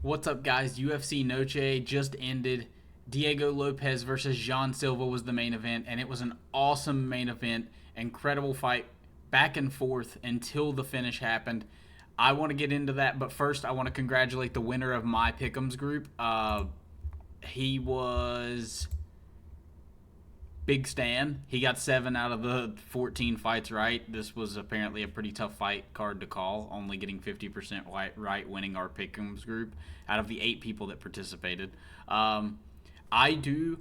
What's up, guys? UFC Noche just ended. Diego Lopes versus Jean Silva was the main event, and it was an awesome main event. Incredible fight, back and forth until the finish happened. I want to get into that, but first, I want to congratulate the winner of my Pick'ems group. He was Big Stan. He got 7 out of the 14 fights right. This was apparently a pretty tough fight card to call, only getting 50% right, winning our Pick'ems group out of the 8 people that participated. I do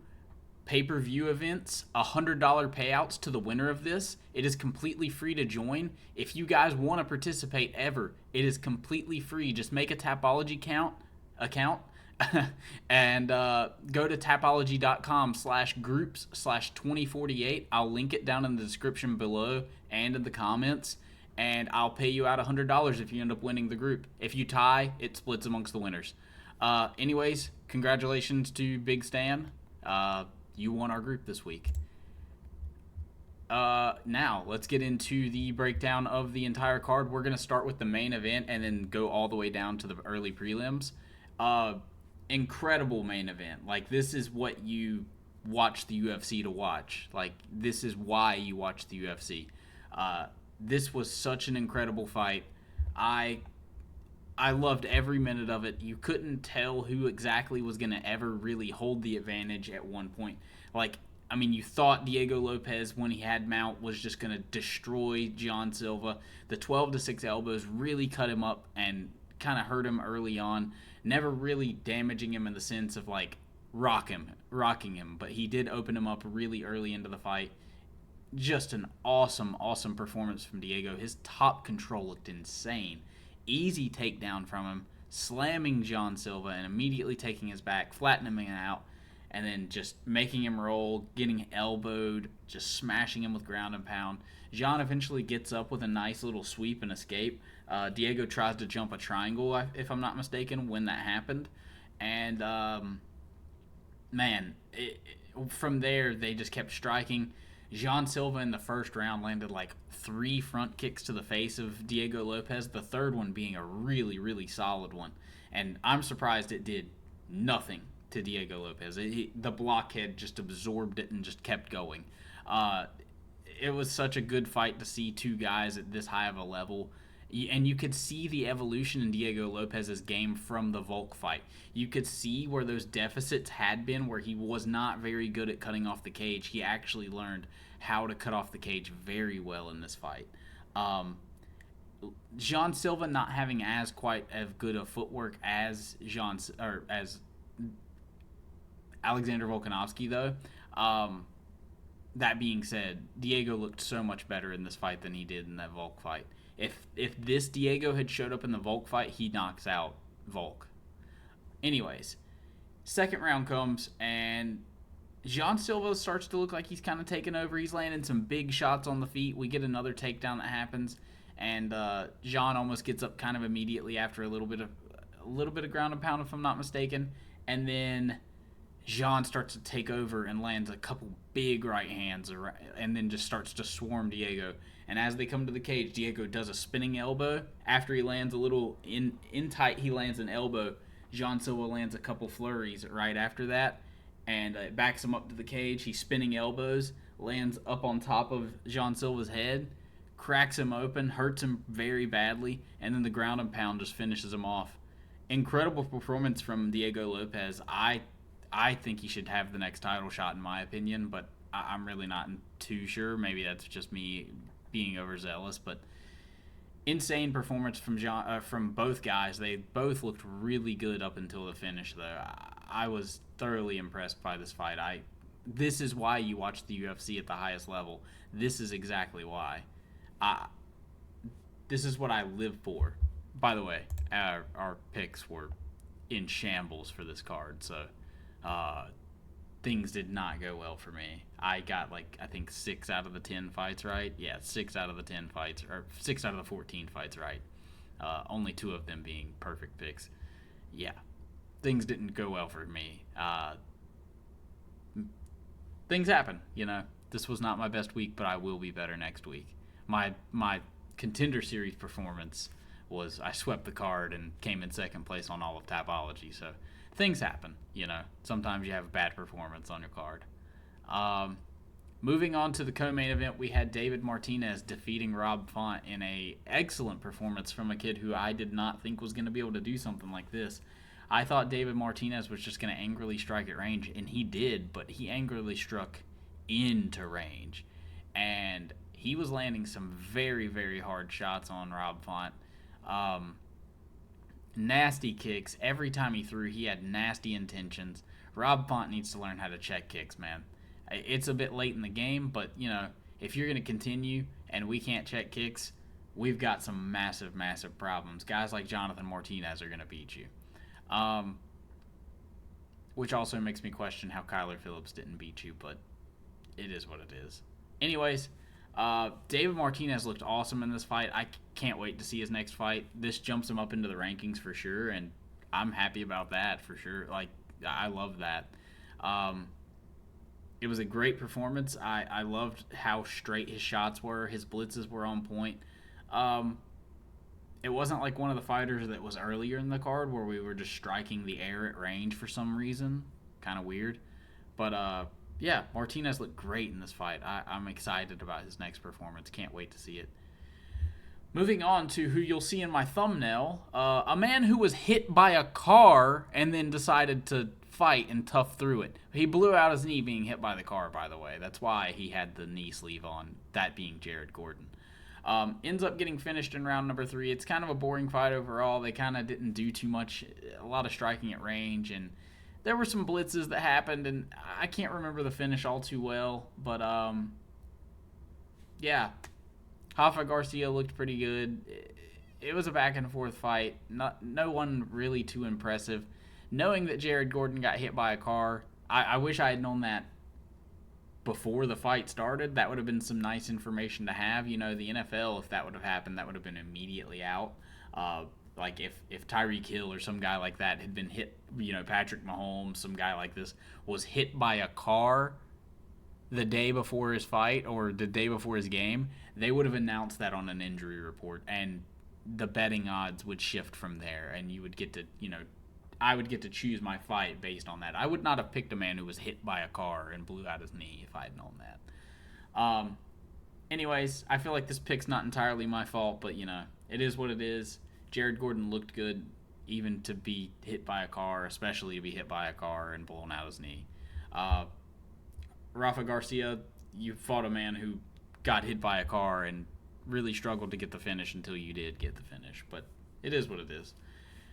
pay-per-view events, $100 payouts to the winner of this. It is completely free to join. If you guys want to participate ever, it is completely free. Just make a Tapology account and go to tapology.com/groups/2048. I'll link it down in the description below and in the comments, and I'll pay you out $100 if you end up winning the group. If you tie, it splits amongst the winners. Anyways, congratulations to Big Stan. You won our group this week. Now, let's get into the breakdown of the entire card. We're going to start with the main event and then go all the way down to the early prelims. Incredible main event. Like, this is what you watch the UFC to watch. Like, this is why you watch the UFC. This was such an incredible fight. I loved every minute of it. You couldn't tell who exactly was going to ever really hold the advantage at one point. Like, I mean, you thought Diego Lopes, when he had mount, was just going to destroy John Silva. The 12-6 elbows really cut him up and kind of hurt him early on. Never really damaging him in the sense of, like, rocking him. But he did open him up really early into the fight. Just an awesome, awesome performance from Diego. His top control looked insane. Easy takedown from him, slamming John Silva and immediately taking his back, flattening him out, and then just making him roll, getting elbowed, just smashing him with ground and pound. John eventually gets up with a nice little sweep and escape. Diego tries to jump a triangle, if I'm not mistaken, when that happened. And, from there, they just kept striking. Jean Silva in the first round landed like 3 front kicks to the face of Diego Lopes, the third one being a really, really solid one. And I'm surprised it did nothing to Diego Lopes. The blockhead just absorbed it and just kept going. It was such a good fight to see two guys at this high of a level. And you could see the evolution in Diego Lopes' game from the Volk fight. You could see where those deficits had been, where he was not very good at cutting off the cage. He actually learned how to cut off the cage very well in this fight. Jean Silva not having quite as good a footwork as as Alexander Volkanovski, though. That being said, Diego looked so much better in this fight than he did in that Volk fight. If this Diego had showed up in the Volk fight, he knocks out Volk. Anyways, second round comes, and Jean Silva starts to look like he's kind of taking over. He's landing some big shots on the feet. We get another takedown that happens, and Jean almost gets up kind of immediately after a little bit of ground and pound, if I'm not mistaken. And then Jean starts to take over and lands a couple big right hands, and then just starts to swarm Diego. And as they come to the cage, Diego does a spinning elbow. After he lands a little in tight, he lands an elbow. Jean Silva lands a couple flurries right after that, and it backs him up to the cage. He's spinning elbows, lands up on top of Jean Silva's head, cracks him open, hurts him very badly, and then the ground and pound just finishes him off. Incredible performance from Diego Lopes. I think he should have the next title shot, in my opinion, but I'm really not too sure. Maybe that's just me being overzealous, but insane performance from both guys. They both looked really good up until the finish, though. I was thoroughly impressed by this fight. This is why you watch the UFC at the highest level. This is exactly why. This is what I live for. By the way, our picks were in shambles for this card, so things did not go well for me. I got, I think 6 out of the 10 fights right. Yeah, 6 out of the 10 fights, or 6 out of the 14 fights right. Only 2 of them being perfect picks. Yeah, things didn't go well for me. Things happen, This was not my best week, but I will be better next week. My Contender Series performance was I swept the card and came in second place on all of Tapology. So things happen, you know. Sometimes you have a bad performance on your card. Moving on to the co-main event, we had David Martinez defeating Rob Font in a excellent performance from a kid who I did not think was going to be able to do something like this. I thought David Martinez was just going to angrily strike at range, and he did, but he angrily struck into range. And he was landing some very, very hard shots on Rob Font. Nasty kicks. Every time he threw, he had nasty intentions. Rob Font needs to learn how to check kicks, man. It's a bit late in the game, but, you know, if you're going to continue and we can't check kicks, we've got some massive, massive problems. Guys like Jonathan Martinez are going to beat you. Which also makes me question how Kyler Phillips didn't beat you, but it is what it is. Anyways, David Martinez looked awesome in this fight. I can't wait to see his next fight. This jumps him up into the rankings for sure, and I'm happy about that for sure. Like, I love that. It was a great performance. I loved how straight his shots were. His blitzes were on point. It wasn't like one of the fighters that was earlier in the card where we were just striking the air at range for some reason. Kind of weird. But, yeah, Martinez looked great in this fight. I'm excited about his next performance. Can't wait to see it. Moving on to who you'll see in my thumbnail, a man who was hit by a car and then decided to fight and tough through it. He blew out his knee being hit by the car, by the way. That's why he had the knee sleeve on, that being Jared Gordon. Ends up getting finished in round number 3. It's kind of a boring fight overall. They kind of didn't do too much, a lot of striking at range, and there were some blitzes that happened, and I can't remember the finish all too well, but yeah. Rafa Garcia looked pretty good. It was a back and forth fight. No one really too impressive. Knowing that Jared Gordon got hit by a car, I wish I had known that before the fight started. That would have been some nice information to have. You know, the NFL, if that would have happened, that would have been immediately out. Like if Tyreek Hill or some guy like that had been hit, you know, Patrick Mahomes, some guy like this, was hit by a car the day before his fight or the day before his game, they would have announced that on an injury report, and the betting odds would shift from there, and you would get to, you know, I would get to choose my fight based on that. I would not have picked a man who was hit by a car and blew out his knee if I had known that. Anyways, I feel like this pick's not entirely my fault, but, you know, it is what it is. Jared Gordon looked good, even to be hit by a car, especially to be hit by a car and blown out his knee. Rafa Garcia, you fought a man who got hit by a car and really struggled to get the finish until you did get the finish, but it is what it is.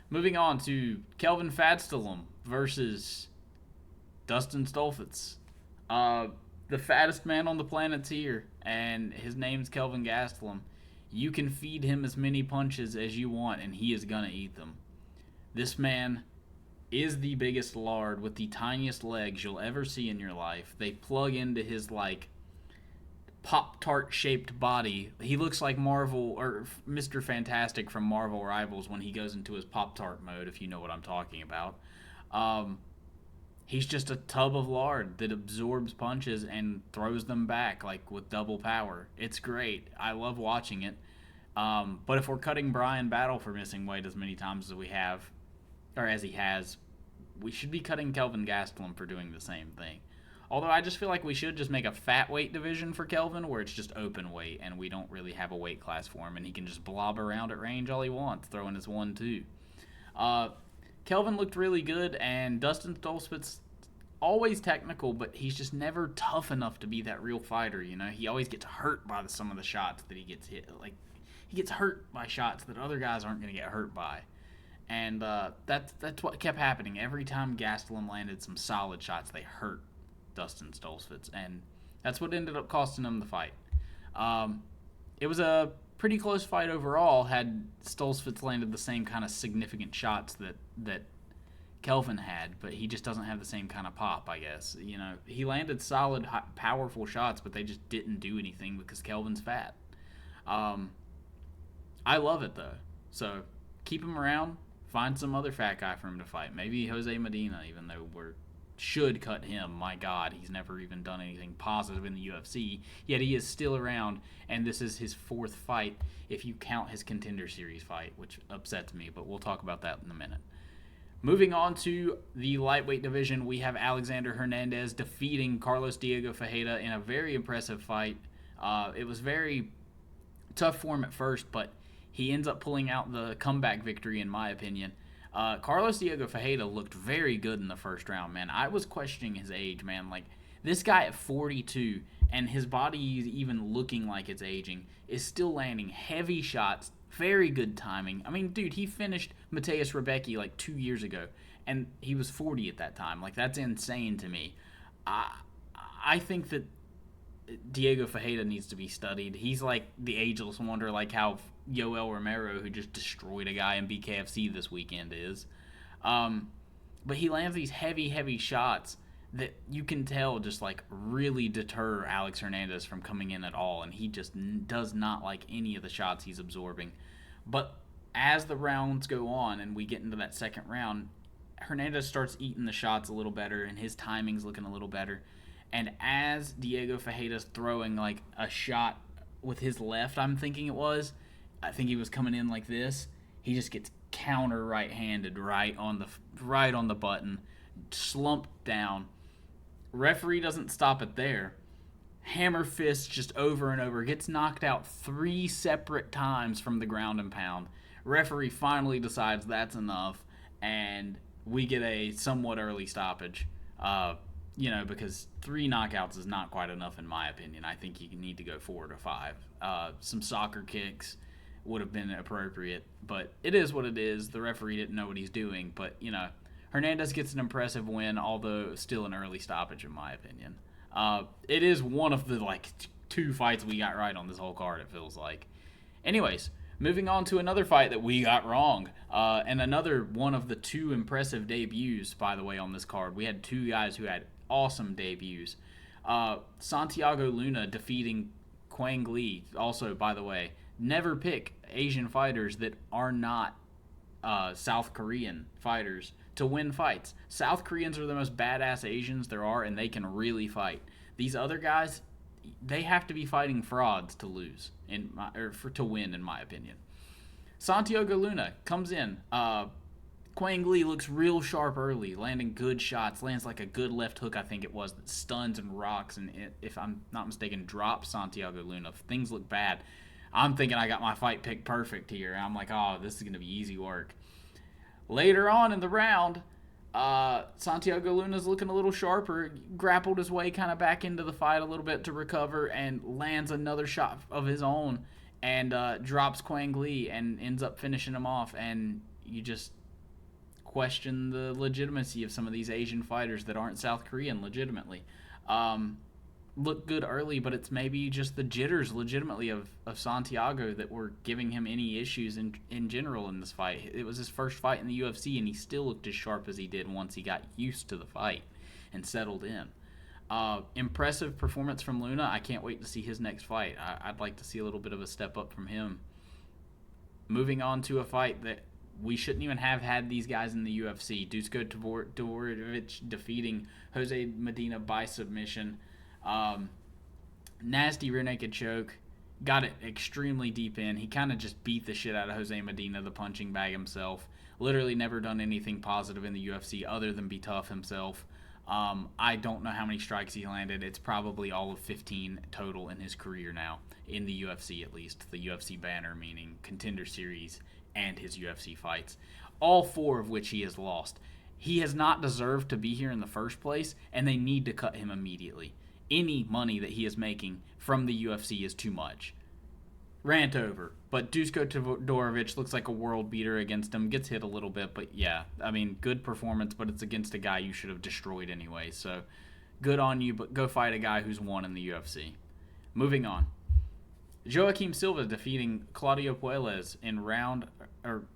Moving on to Kelvin Fadstallum versus Dustin Stolfitz. The fattest man on the planet's here, and his name's Kelvin Gastelum. You can feed him as many punches as you want, and he is going to eat them. This man is the biggest lard with the tiniest legs you'll ever see in your life. They plug into his, like, Pop-Tart shaped body. He looks like Marvel or Mr. Fantastic from Marvel Rivals when he goes into his Pop-Tart mode, if you know what I'm talking about. He's just a tub of lard that absorbs punches and throws them back, like, with double power. It's great. I love watching it. But if we're cutting Brian Battle for missing weight as many times as we have, or as he has, we should be cutting Kelvin Gastelum for doing the same thing. Although I just feel like we should just make a fat weight division for Kelvin where it's just open weight and we don't really have a weight class for him and he can just blob around at range all he wants, throwing his 1-2. Kelvin looked really good, and Dustin Stolfitz, always technical, but he's just never tough enough to be that real fighter, you know? He always gets hurt by some of the shots that he gets hit. Like, he gets hurt by shots that other guys aren't going to get hurt by. And that's what kept happening. Every time Gastelum landed some solid shots, they hurt Dustin Stolfitz, and that's what ended up costing him the fight. It was a pretty close fight overall had Stolfitz landed the same kind of significant shots that Kelvin had, but he just doesn't have the same kind of pop, I guess. You know, he landed solid, powerful shots, but they just didn't do anything because Kelvin's fat. I love it, though. So keep him around. Find some other fat guy for him to fight. Maybe Jose Medina, even though we're should cut him. My God, he's never even done anything positive in the UFC, yet he is still around, and this is his 4th fight if you count his Contender Series fight, which upsets me, but we'll talk about that in a minute. Moving on to the lightweight division, we have Alexander Hernandez defeating Carlos Diego Ferreira in a very impressive fight. It was very tough for him at first, but he ends up pulling out the comeback victory, in my opinion. Carlos Diego Ferreira looked very good in the first round, man. I was questioning his age, man. Like, this guy at 42, and his body is even looking like it's aging, is still landing heavy shots, very good timing. I mean, dude, he finished Mateus Rebecki like 2 years ago, and he was 40 at that time. Like, that's insane to me. I think that Diego Ferreira needs to be studied. He's like the ageless wonder, like how Yoel Romero, who just destroyed a guy in BKFC this weekend, is. But he lands these heavy shots that you can tell just like really deter Alex Hernandez from coming in at all, and he just does not like any of the shots he's absorbing. But as the rounds go on and we get into that second round, Hernandez starts eating the shots a little better, and his timing's looking a little better. And as Diego Ferreira's throwing like a shot with his left, I think he was coming in like this, he just gets counter right-handed right on the button, slumped down. Referee doesn't stop it there. Hammer fist just over and over, gets knocked out 3 separate times from the ground and pound. Referee finally decides that's enough, and we get a somewhat early stoppage. Because 3 knockouts is not quite enough in my opinion. I think you need to go 4 to 5. Some soccer kicks would have been appropriate, but it is what it is. The referee didn't know what he's doing, but, Hernandez gets an impressive win, although still an early stoppage in my opinion. It is one of the, 2 fights we got right on this whole card, it feels like. Anyways, moving on to another fight that we got wrong, and another one of the 2 impressive debuts, by the way, on this card. We had 2 guys who had awesome debuts. Santiago Luna defeating Quang Lee. Also, by the way, never pick Asian fighters that are not South Korean fighters to win fights. South Koreans are the most badass Asians there are, and they can really fight. These other guys, they have to be fighting frauds to lose, to win, in my opinion. Santiago Luna comes in. Quang Lee looks real sharp early, landing good shots, lands like a good left hook, I think it was, that stuns and rocks, and if I'm not mistaken, drops Santiago Luna. If things look bad, I'm thinking I got my fight picked perfect here. I'm like, oh, this is going to be easy work. Later on in the round, Santiago Luna's looking a little sharper, grappled his way kind of back into the fight a little bit to recover, and lands another shot of his own, and drops Quang Lee and ends up finishing him off, and you just question the legitimacy of some of these Asian fighters that aren't South Korean legitimately. Looked good early, but it's maybe just the jitters legitimately of Santiago that were giving him any issues in general in this fight. It was his first fight in the UFC, and he still looked as sharp as he did once he got used to the fight and settled in. Impressive performance from Luna. I can't wait to see his next fight. I'd like to see a little bit of a step up from him. Moving on to a fight that we shouldn't even have had these guys in the UFC. Dusko Todorovic defeating Jose Medina by submission. Nasty rear naked choke. Got it extremely deep in. He kind of just beat the shit out of Jose Medina, the punching bag himself. Literally never done anything positive in the UFC other than be tough himself. I don't know how many strikes he landed. It's probably all of 15 total in his career now, in the UFC at least. The UFC banner, meaning Contender Series and his UFC fights. All 4 of which he has lost. He has not deserved to be here in the first place, and they need to cut him immediately. Any money that he is making from the UFC is too much. Rant over. But Dusko Todorovic looks like a world beater against him. Gets hit a little bit, but yeah. I mean, good performance, but it's against a guy you should have destroyed anyway. So, good on you, but go fight a guy who's won in the UFC. Moving on. Joaquim Silva defeating Claudio Puelles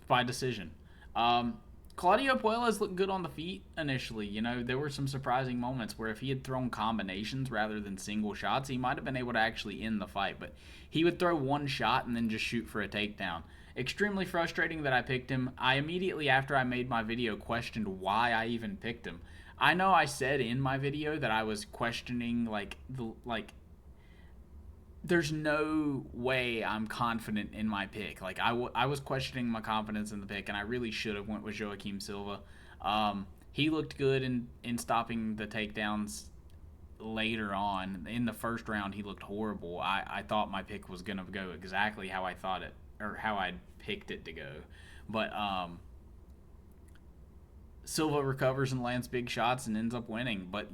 by decision. Claudio Puelles looked good on the feet initially. There were some surprising moments where if he had thrown combinations rather than single shots, he might have been able to actually end the fight. But he would throw one shot and then just shoot for a takedown. Extremely frustrating that I picked him. I immediately, after I made my video, questioned why I even picked him. I know I said in my video that I was questioning there's no way I'm confident in my pick. Like I was questioning my confidence in the pick, and I really should have went with Joaquim Silva. He looked good in stopping the takedowns later on. In the first round, he looked horrible. I thought my pick was gonna go exactly how I thought it, or how I picked it to go, but Silva recovers and lands big shots and ends up winning. But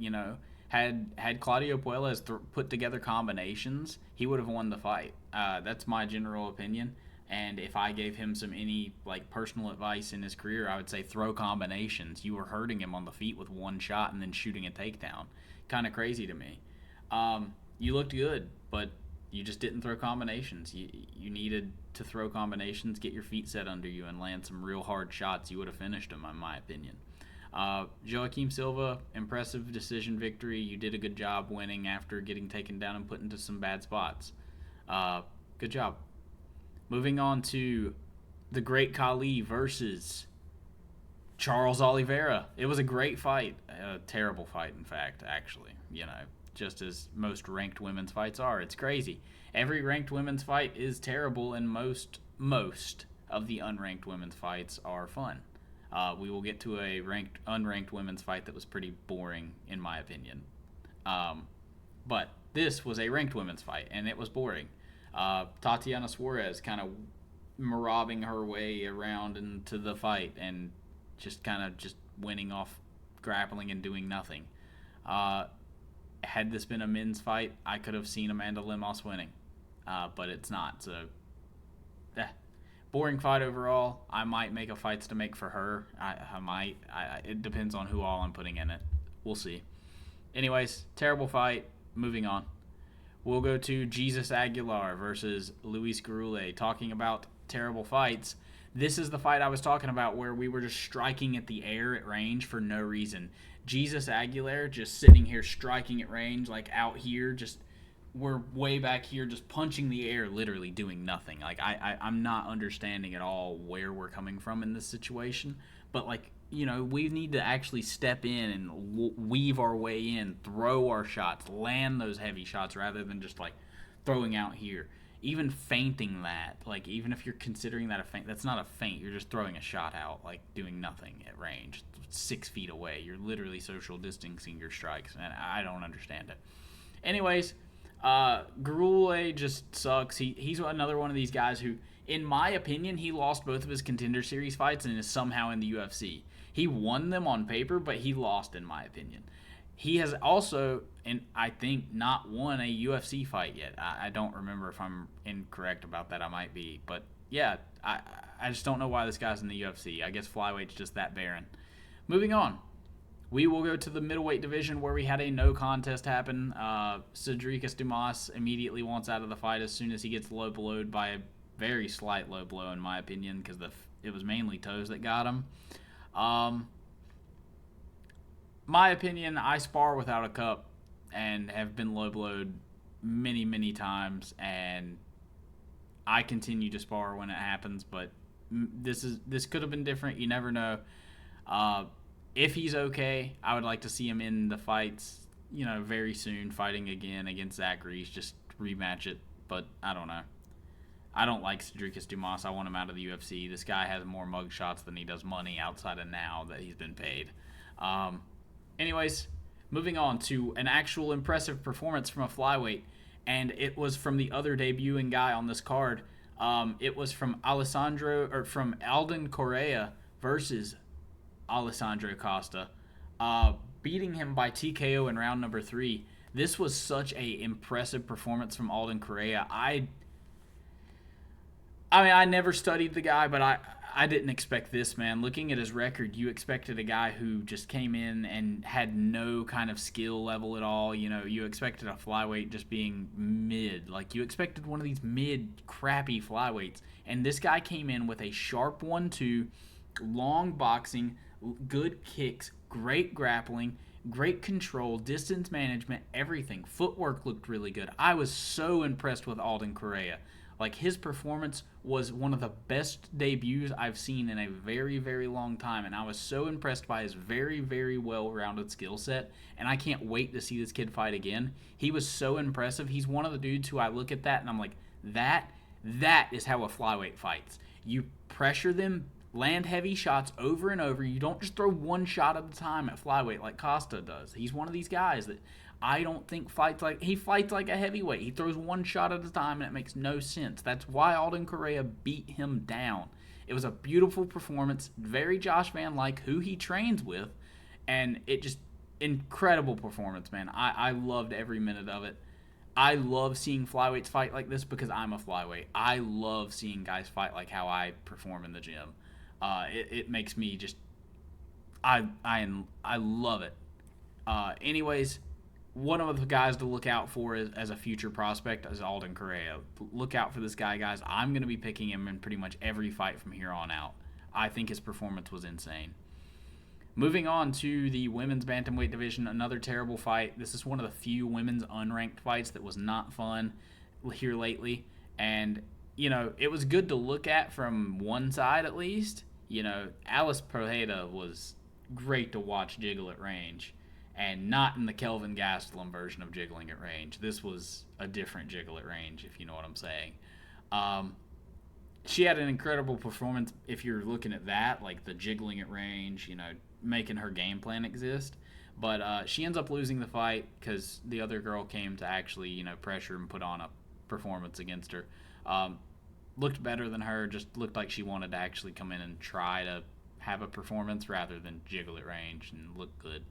had Claudio Puelles put together combinations, he would have won the fight. That's my general opinion. And if I gave him any personal advice in his career, I would say throw combinations. You were hurting him on the feet with one shot and then shooting a takedown. Kind of crazy to me. You looked good, but you just didn't throw combinations. You needed to throw combinations, get your feet set under you, and land some real hard shots. You would have finished them, in my opinion. Joaquim Silva, impressive decision victory. You did a good job winning after getting taken down and put into some bad spots. Good job. Moving on to the Great Khali versus Charles Oliveira. It was a great fight. A terrible fight, in fact, actually. Just as most ranked women's fights are. It's crazy. Every ranked women's fight is terrible, and most of the unranked women's fights are fun. We will get to a unranked women's fight that was pretty boring, in my opinion. But this was a ranked women's fight, and it was boring. Tatiana Suarez kind of marauding her way around into the fight and just winning off grappling and doing nothing. Had this been a men's fight, I could have seen Amanda Lemos winning, but it's not. So, boring fight overall. I might make a fights to make for her. I might. It depends on who all I'm putting in it. We'll see. Anyways, terrible fight. Moving on. We'll go to Jesus Aguilar versus Luis Garule. Talking about terrible fights. This is the fight I was talking about where we were just striking at the air at range for no reason. Jesus Aguilar just sitting here striking at range, out here, we're way back here just punching the air, literally doing nothing. I'm not understanding at all where we're coming from in this situation. But, we need to actually step in and weave our way in, throw our shots, land those heavy shots rather than just, throwing out here. Even feinting that, even if you're considering that a feint, that's not a feint. You're just throwing a shot out, doing nothing at range, 6 feet away. You're literally social distancing your strikes, and I don't understand it. Anyways, Garule just sucks. He's another one of these guys who, in my opinion, he lost both of his Contender Series fights and is somehow in the UFC. He won them on paper, but he lost, in my opinion. He has also, and I think, not won a UFC fight yet. I don't remember if I'm incorrect about that. I might be. But, yeah, I just don't know why this guy's in the UFC. I guess flyweight's just that barren. Moving on. We will go to the middleweight division where we had a no contest happen. Cedricus Dumas immediately wants out of the fight as soon as he gets low blowed by a very slight low blow, in my opinion, because it was mainly toes that got him. My opinion, I spar without a cup and have been low blowed many, many times, and I continue to spar when it happens, but this could have been different. You never know. If he's okay, I would like to see him in the fights, very soon, fighting again against Zach Reese, just rematch it, but I don't know. I don't like Cedricus Dumas. I want him out of the UFC. This guy has more mug shots than he does money outside of now that he's been paid. Anyways, moving on to an actual impressive performance from a flyweight, and it was from the other debuting guy on this card. It was from Alden Correa versus Alessandro Costa, beating him by TKO in round number 3. This was such a impressive performance from Alden Correa. I never studied the guy, but I didn't expect this, man. Looking at his record, you expected a guy who just came in and had no kind of skill level at all. You expected a flyweight just being mid. You expected one of these mid, crappy flyweights. And this guy came in with a sharp 1-2, long boxing, good kicks, great grappling, great control, distance management, everything. Footwork looked really good. I was so impressed with Alden Correa. Like, his performance was one of the best debuts I've seen in a very, very long time, and I was so impressed by his very, very well-rounded skill set, and I can't wait to see this kid fight again. He was so impressive. He's one of the dudes who I look at that and I'm like, that is how a flyweight fights. You pressure them, land heavy shots over and over. You don't just throw one shot at a time at flyweight like Costa does. He's one of these guys that I don't think he fights like a heavyweight. He throws one shot at a time and it makes no sense. That's why Alden Correa beat him down. It was a beautiful performance, very Josh Van-like, who he trains with, and it just incredible performance, man. I loved every minute of it. I love seeing flyweights fight like this because I'm a flyweight. I love seeing guys fight like how I perform in the gym. It makes me just I love it. Anyways, one of the guys to look out for as a future prospect is Alden Correa. Look out for this guy, guys. I'm going to be picking him in pretty much every fight from here on out. I think his performance was insane. Moving on to the women's bantamweight division, another terrible fight. This is one of the few women's unranked fights that was not fun here lately. And, it was good to look at from one side at least. Alice Pereira was great to watch jiggle at range. And not in the Kelvin Gastelum version of jiggling at range. This was a different jiggle at range, if you know what I'm saying. She had an incredible performance if you're looking at that, like the jiggling at range, making her game plan exist. But she ends up losing the fight because the other girl came to actually, pressure and put on a performance against her. Looked better than her, just looked like she wanted to actually come in and try to have a performance rather than jiggle at range and look good.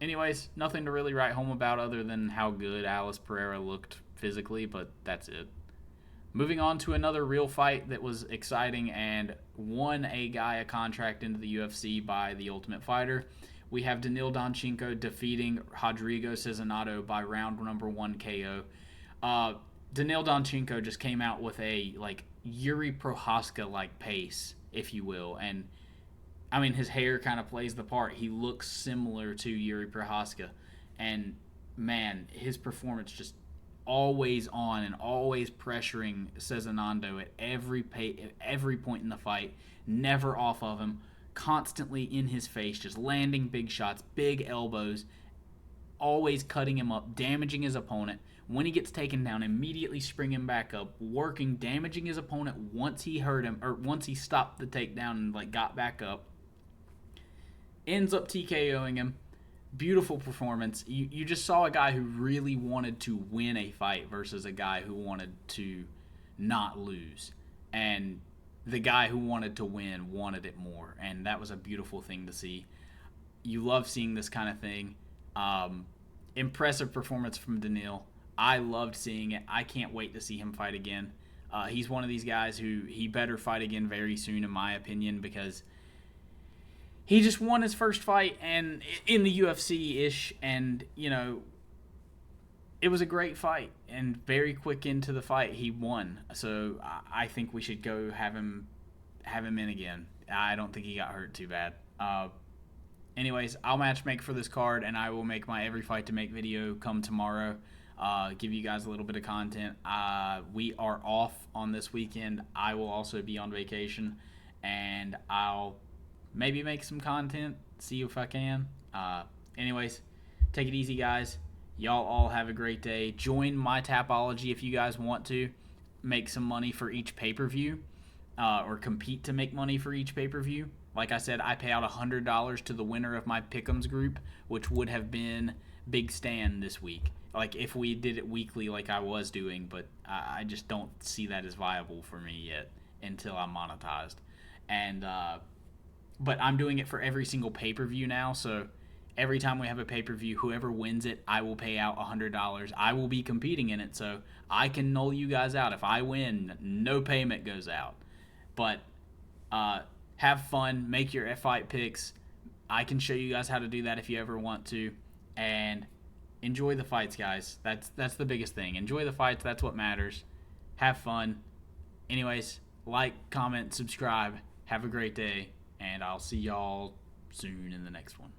Anyways, nothing to really write home about other than how good Alice Pereira looked physically, but that's it. Moving on to another real fight that was exciting and won a guy a contract into the UFC by The Ultimate Fighter. We have Danil Donchenko defeating Rodrigo Cezinado by round number 1 KO. Danil Donchenko just came out with a Yuri Prohaska-like pace, if you will, and I mean, his hair kind of plays the part. He looks similar to Yuri Prohaska. And, man, his performance just always on and always pressuring Cezinando at every point in the fight. Never off of him. Constantly in his face. Just landing big shots, big elbows. Always cutting him up, damaging his opponent. When he gets taken down, immediately springing back up, working, damaging his opponent once he hurt him, or once he stopped the takedown and got back up. Ends up TKOing him. Beautiful performance. You just saw a guy who really wanted to win a fight versus a guy who wanted to not lose. And the guy who wanted to win wanted it more. And that was a beautiful thing to see. You love seeing this kind of thing. Impressive performance from Danil. I loved seeing it. I can't wait to see him fight again. He's one of these guys who he better fight again very soon, in my opinion, because he just won his first fight and in the UFC-ish, and, it was a great fight, and very quick into the fight, he won. So I think we should go have him in again. I don't think he got hurt too bad. Anyways, I'll matchmake for this card, and I will make my every fight to make video come tomorrow. Give you guys a little bit of content. We are off on this weekend. I will also be on vacation, and I'll maybe make some content, see if I can. Anyways, take it easy, guys. Y'all all have a great day. Join my Tapology if you guys want to make some money for each pay-per-view, or compete to make money for each pay-per-view. Like I said, I pay out $100 to the winner of my Pick'ems group, which would have been Big Stan this week. If we did it weekly like I was doing, but I just don't see that as viable for me yet until I'm monetized. And but I'm doing it for every single pay-per-view now, so every time we have a pay-per-view, whoever wins it, I will pay out $100. I will be competing in it, so I can null you guys out. If I win, no payment goes out. But have fun, make your fight picks. I can show you guys how to do that if you ever want to. And enjoy the fights, guys. That's the biggest thing. Enjoy the fights. That's what matters. Have fun. Anyways, like, comment, subscribe. Have a great day. And I'll see y'all soon in the next one.